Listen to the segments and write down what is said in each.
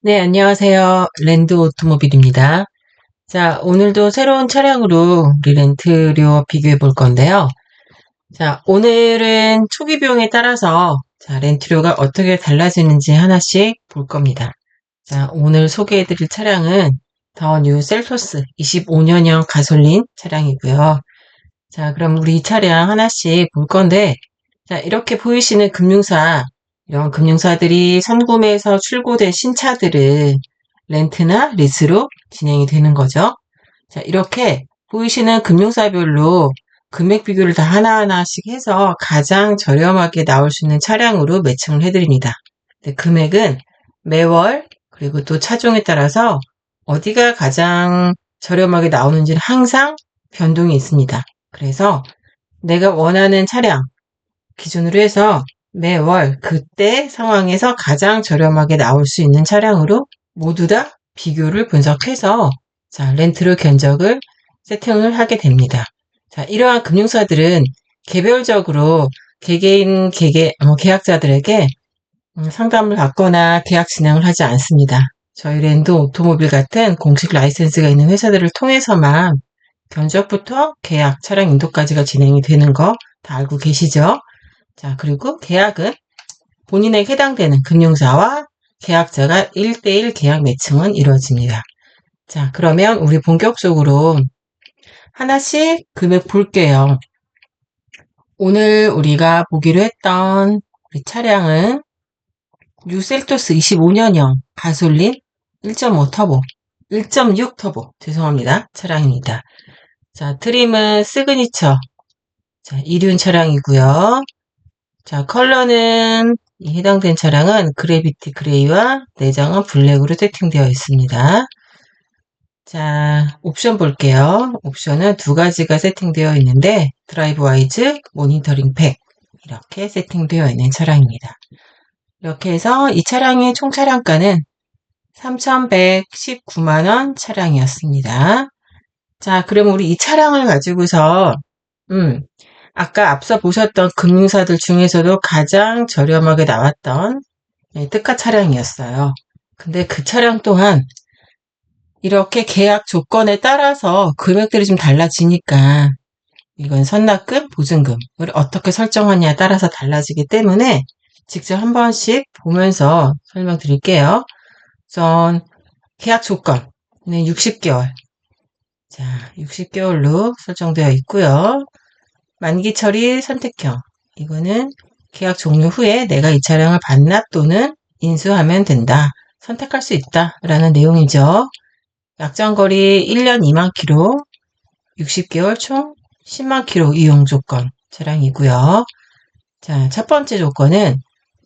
네, 안녕하세요. 랜드 오토모빌입니다. 자, 오늘도 새로운 차량으로 우리 렌트료 비교해 볼 건데요. 자, 오늘은 초기 비용에 따라서 자, 렌트료가 어떻게 달라지는지 하나씩 볼 겁니다. 자, 오늘 소개해 드릴 차량은 더 뉴 셀토스 25년형 가솔린 차량이고요. 자, 그럼 우리 이 차량 하나씩 볼 건데, 자, 이렇게 보이시는 금융사, 이런 금융사들이 선구매에서 출고된 신차들을 렌트나 리스로 진행이 되는 거죠. 자, 이렇게 보이시는 금융사별로 금액 비교를 다 하나하나씩 해서 가장 저렴하게 나올 수 있는 차량으로 매칭을 해드립니다. 네, 금액은 매월 그리고 또 차종에 따라서 어디가 가장 저렴하게 나오는지는 항상 변동이 있습니다. 그래서 내가 원하는 차량 기준으로 해서 매월 그때 상황에서 가장 저렴하게 나올 수 있는 차량으로 모두 다 비교를 분석해서 자, 렌트료 견적을 세팅을 하게 됩니다. 자, 이러한 금융사들은 개별적으로 개개인 계약자들에게 상담을 받거나 계약 진행을 하지 않습니다. 저희 랜드 오토모빌 같은 공식 라이센스가 있는 회사들을 통해서만 견적부터 계약, 차량 인도까지가 진행이 되는 거 다 알고 계시죠? 자, 그리고 계약은 본인에게 해당되는 금융사와 계약자가 1대1 계약 매칭은 이루어집니다. 자, 그러면 우리 본격적으로 하나씩 금액 볼게요. 오늘 우리가 보기로 했던 우리 차량은 뉴셀토스 25년형 가솔린 1.5 터보, 1.6 터보, 죄송합니다. 차량입니다. 자, 트림은 시그니처, 자, 이륜 차량이고요. 자, 컬러는 이 해당된 차량은 그래비티 그레이와 내장은 블랙으로 세팅되어 있습니다. 자, 옵션 볼게요. 옵션은 두 가지가 세팅되어 있는데 드라이브 와이즈, 모니터링 팩 이렇게 세팅되어 있는 차량입니다. 이렇게 해서 이 차량의 총 차량가는 3,119만원 차량이었습니다. 자, 그럼 우리 이 차량을 가지고서 아까 앞서 보셨던 금융사들 중에서도 가장 저렴하게 나왔던 특가 차량이었어요. 근데 그 차량 또한 이렇게 계약 조건에 따라서 금액들이 좀 달라지니까 이건 선납금, 보증금을 어떻게 설정하냐에 따라서 달라지기 때문에 직접 한 번씩 보면서 설명드릴게요. 우선 계약 조건은 60개월. 자, 60개월로 설정되어 있고요. 만기 처리 선택형. 이거는 계약 종료 후에 내가 이 차량을 반납 또는 인수하면 된다. 선택할 수 있다. 라는 내용이죠. 약정거리 1년 2만 킬로, 60개월 총 10만 킬로 이용 조건 차량이고요. 자, 첫 번째 조건은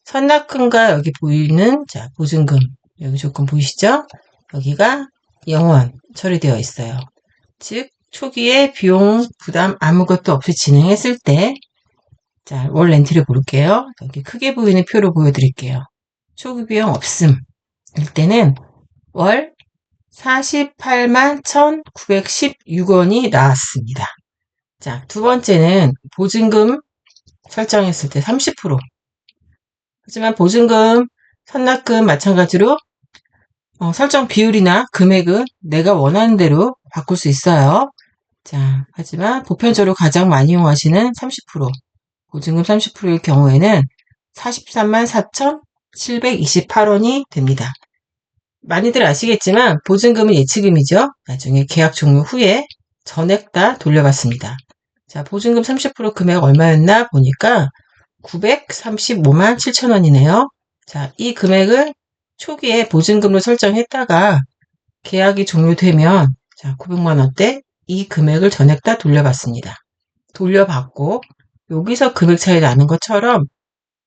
선납금과 여기 보이는 자, 보증금. 여기 조건 보이시죠? 여기가 영원 처리되어 있어요. 즉, 초기에 비용 부담 아무것도 없이 진행했을 때, 자, 월 렌트를 볼게요. 여기 크게 보이는 표로 보여드릴게요. 초기 비용 없음. 일 때는 월 48만 1,916원이 나왔습니다. 자, 두 번째는 보증금 설정했을 때 30%. 하지만 보증금, 선납금 마찬가지로 설정 비율이나 금액은 내가 원하는 대로 바꿀 수 있어요. 자, 하지만 보편적으로 가장 많이 이용하시는 30%, 보증금 30%일 경우에는 43만 4,728원이 됩니다. 많이들 아시겠지만 보증금은 예치금이죠. 나중에 계약 종료 후에 전액 다 돌려받습니다. 자, 보증금 30% 금액 얼마였나 보니까 935만 7천원이네요. 자, 이 금액을 초기에 보증금으로 설정했다가 계약이 종료되면 자, 900만 원대 이 금액을 전액 다 돌려받습니다. 돌려받고 여기서 금액 차이 나는 것처럼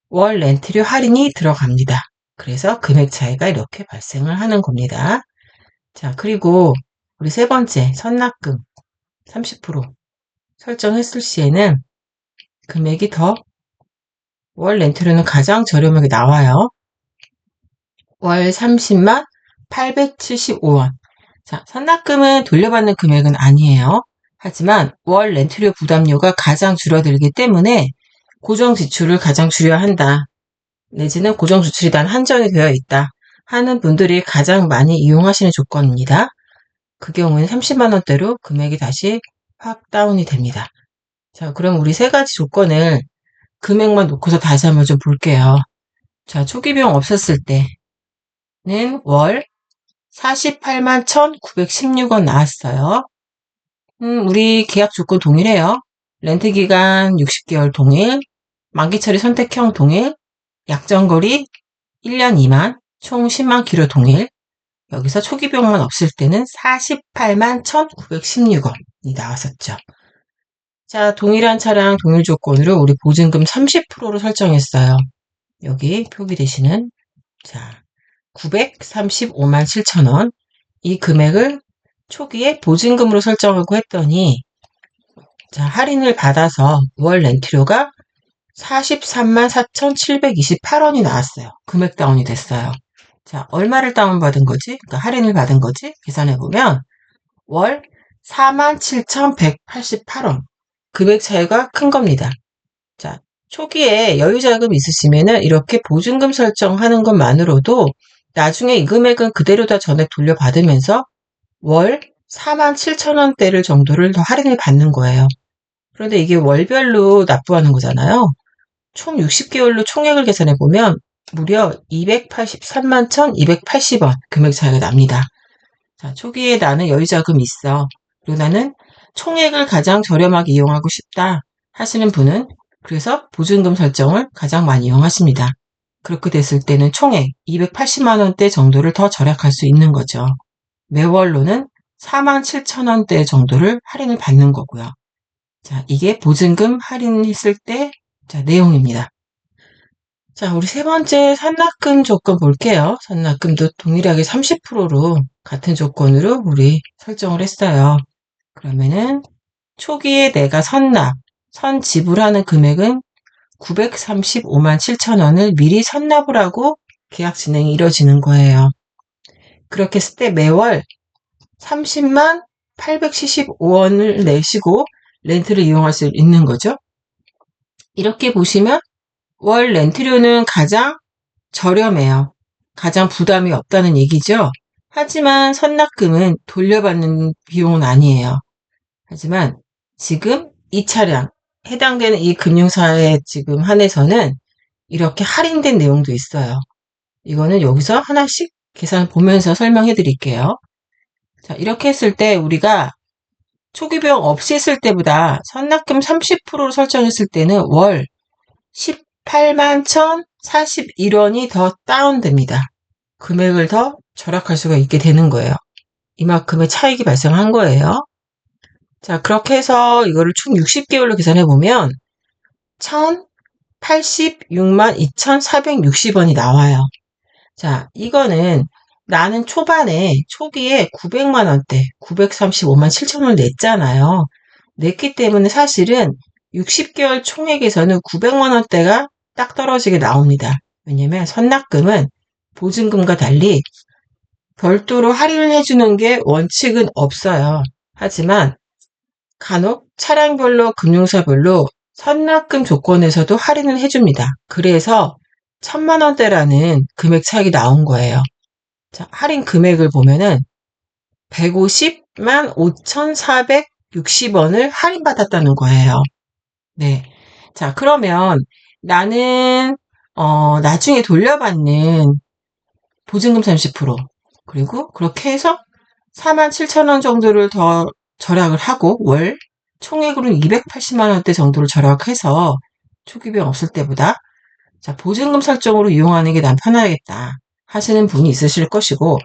월 렌트료 할인이 들어갑니다. 그래서 금액 차이가 이렇게 발생을 하는 겁니다. 자, 그리고 우리 세 번째 선납금 30% 설정했을 시에는 금액이 더 월 렌트료는 가장 저렴하게 나와요. 월 30만 875원. 자, 선납금은 돌려받는 금액은 아니에요. 하지만 월 렌트료 부담료가 가장 줄어들기 때문에 고정 지출을 가장 줄여야 한다. 내지는 고정 지출이 단 한정이 되어 있다 하는 분들이 가장 많이 이용하시는 조건입니다. 그 경우에는 30만 원대로 금액이 다시 확 다운이 됩니다. 자, 그럼 우리 세 가지 조건을 금액만 놓고서 다시 한번 좀 볼게요. 자, 초기 비용 없었을 때는 월 48만 1,916원 나왔어요. 우리 계약 조건 동일해요. 렌트 기간 60개월 동일, 만기 처리 선택형 동일, 약정거리 1년 미만, 총 10만 킬로 동일. 여기서 초기 비용만 없을 때는 48만 1,916원이 나왔었죠. 자, 동일한 차량 동일 조건으로 우리 보증금 30%로 설정했어요. 여기 표기되시는 자 935만 7천원 이 금액을 초기에 보증금으로 설정하고 했더니 자 할인을 받아서 월 렌트료가 43만 4,728원이 나왔어요. 금액 다운이 됐어요. 자, 얼마를 다운받은 거지? 그러니까 할인을 받은 거지? 계산해보면 월 47,188원. 금액 차이가 큰 겁니다. 자, 초기에 여유자금 있으시면은 이렇게 보증금 설정하는 것만으로도 나중에 이 금액은 그대로 다 전액 돌려받으면서 월 47,000원대를 정도를 더 할인을 받는 거예요. 그런데 이게 월별로 납부하는 거잖아요. 총 60개월로 총액을 계산해 보면 무려 283만 1,280원 금액 차이가 납니다. 자, 초기에 나는 여유자금이 있어. 그리고 나는 총액을 가장 저렴하게 이용하고 싶다 하시는 분은 그래서 보증금 설정을 가장 많이 이용하십니다. 그렇게 됐을 때는 총액 280만 원대 정도를 더 절약할 수 있는 거죠. 매월로는 47,000원대 정도를 할인을 받는 거고요. 자, 이게 보증금 할인했을 때 자, 내용입니다. 자, 우리 세 번째 선납금 조건 볼게요. 선납금도 동일하게 30%로 같은 조건으로 우리 설정을 했어요. 그러면은 초기에 내가 선 지불하는 금액은 935만 7천원을 미리 선납을 하고 계약 진행이 이뤄지는 거예요. 그렇게 했을 때 매월 30만 875원을 내시고 렌트를 이용할 수 있는 거죠. 이렇게 보시면 월 렌트료는 가장 저렴해요. 가장 부담이 없다는 얘기죠. 하지만 선납금은 돌려받는 비용은 아니에요. 하지만 지금 이 차량, 해당되는 이 금융사에 지금 한해서는 이렇게 할인된 내용도 있어요. 이거는 여기서 하나씩 계산 보면서 설명해 드릴게요. 자, 이렇게 했을 때 우리가 초기 비용 없이 했을 때보다 선납금 30%로 설정했을 때는 월 18만 1,041원이 더 다운됩니다. 금액을 더 절약할 수가 있게 되는 거예요. 이만큼의 차익이 발생한 거예요. 자, 그렇게 해서 이거를 총 60개월로 계산해 보면 1,086만 2,460원이 나와요. 자, 이거는 나는 초기에 900만 원대, 935만 7천원을 냈잖아요. 냈기 때문에 사실은 60개월 총액에서는 900만 원대가 딱 떨어지게 나옵니다. 왜냐면 선납금은 보증금과 달리 별도로 할인을 해주는 게 원칙은 없어요. 하지만 간혹 차량별로 금융사별로 선납금 조건에서도 할인을 해줍니다. 그래서 1,000만 원대라는 금액 차익이 나온 거예요. 자, 할인 금액을 보면은 150만 5,460원을 할인받았다는 거예요. 네. 자, 그러면 나는 나중에 돌려받는 보증금 30% 그리고 그렇게 해서 47,000원 정도를 더 절약을 하고 월 총액으로는 280만 원대 정도를 절약해서 초기 비용 없을 때보다 자, 보증금 설정으로 이용하는 게 난 편하겠다 하시는 분이 있으실 것이고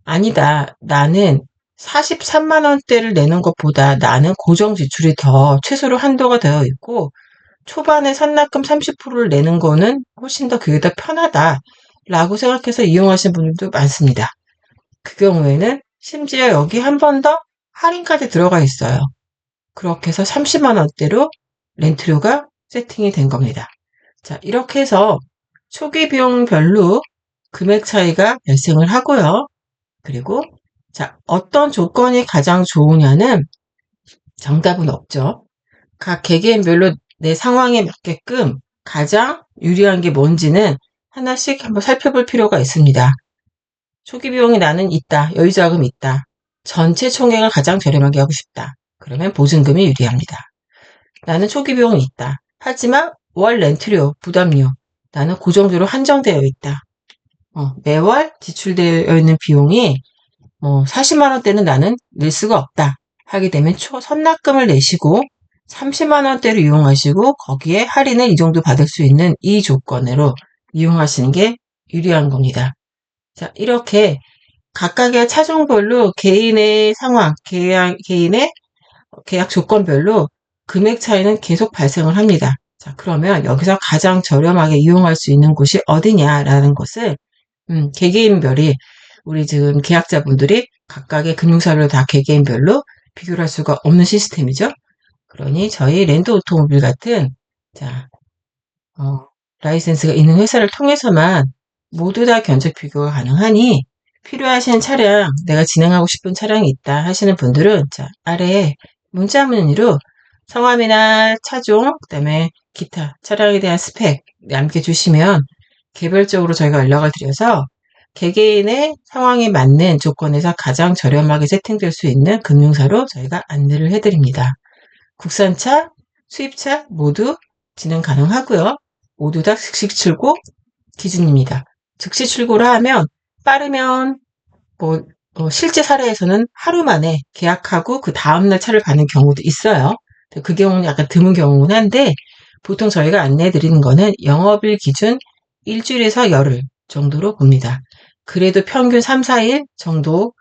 아니다. 나는 43만 원대를 내는 것보다 나는 고정 지출이 더 최소로 한도가 되어 있고 초반에 선납금 30%를 내는 거는 훨씬 더 그게 더 편하다라고 생각해서 이용하시는 분들도 많습니다. 그 경우에는 심지어 여기 한 번 더 할인까지 들어가 있어요. 그렇게 해서 30만 원대로 렌트료가 세팅이 된 겁니다. 자, 이렇게 해서 초기 비용별로 금액 차이가 발생을 하고요. 그리고 자, 어떤 조건이 가장 좋으냐는 정답은 없죠. 각 개개인별로 내 상황에 맞게끔 가장 유리한 게 뭔지는 하나씩 한번 살펴볼 필요가 있습니다. 초기 비용이 나는 있다. 여유자금 있다. 전체 총액을 가장 저렴하게 하고 싶다. 그러면 보증금이 유리합니다. 나는 초기 비용이 있다. 하지만 월 렌트료, 부담료, 나는 고정비로 한정되어 있다. 매월 지출되어 있는 비용이 40만 원대는 나는 낼 수가 없다. 하게 되면 선납금을 내시고 30만 원대로 이용하시고 거기에 할인을 이 정도 받을 수 있는 이 조건으로 이용하시는 게 유리한 겁니다. 자, 이렇게 각각의 차종별로 개인의 상황, 개인의 계약 조건별로 금액 차이는 계속 발생을 합니다. 자, 그러면 여기서 가장 저렴하게 이용할 수 있는 곳이 어디냐라는 것을 개개인별이 우리 지금 계약자분들이 각각의 금융사를 다 개개인별로 비교를 할 수가 없는 시스템이죠. 그러니 저희 랜드 오토모빌 같은 자 라이센스가 있는 회사를 통해서만 모두 다 견적 비교가 가능하니 필요하신 차량, 내가 진행하고 싶은 차량이 있다 하시는 분들은 자 아래에 문자 문의로 성함이나 차종, 그다음에 기타 차량에 대한 스펙 남겨주시면 개별적으로 저희가 연락을 드려서 개개인의 상황에 맞는 조건에서 가장 저렴하게 세팅될 수 있는 금융사로 저희가 안내를 해드립니다. 국산차, 수입차 모두 진행 가능하고요. 모두 다 즉시 출고 기준입니다. 즉시 출고를 하면 빠르면 실제 사례에서는 하루 만에 계약하고 그 다음날 차를 받는 경우도 있어요. 그 경우는 약간 드문 경우긴 한데 보통 저희가 안내해 드리는 거는 영업일 기준 일주일에서 열흘 정도로 봅니다. 그래도 평균 3, 4일 정도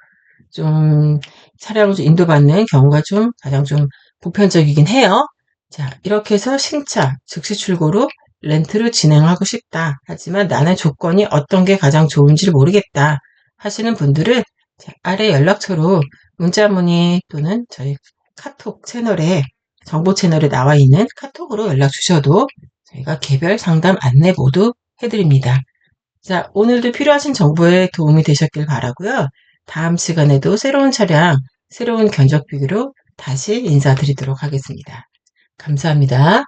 좀 차량을 좀 인도받는 경우가 좀 가장 좀 보편적이긴 해요. 자, 이렇게 해서 신차, 즉시 출고로 렌트를 진행하고 싶다. 하지만 나는 조건이 어떤 게 가장 좋은지를 모르겠다. 하시는 분들은 자, 아래 연락처로 문자 문의 또는 저희 카톡 채널에 정보 채널에 나와 있는 카톡으로 연락 주셔도 저희가 개별 상담 안내 모두 해드립니다. 자, 오늘도 필요하신 정보에 도움이 되셨길 바라고요. 다음 시간에도 새로운 차량, 새로운 견적 비교로 다시 인사드리도록 하겠습니다. 감사합니다.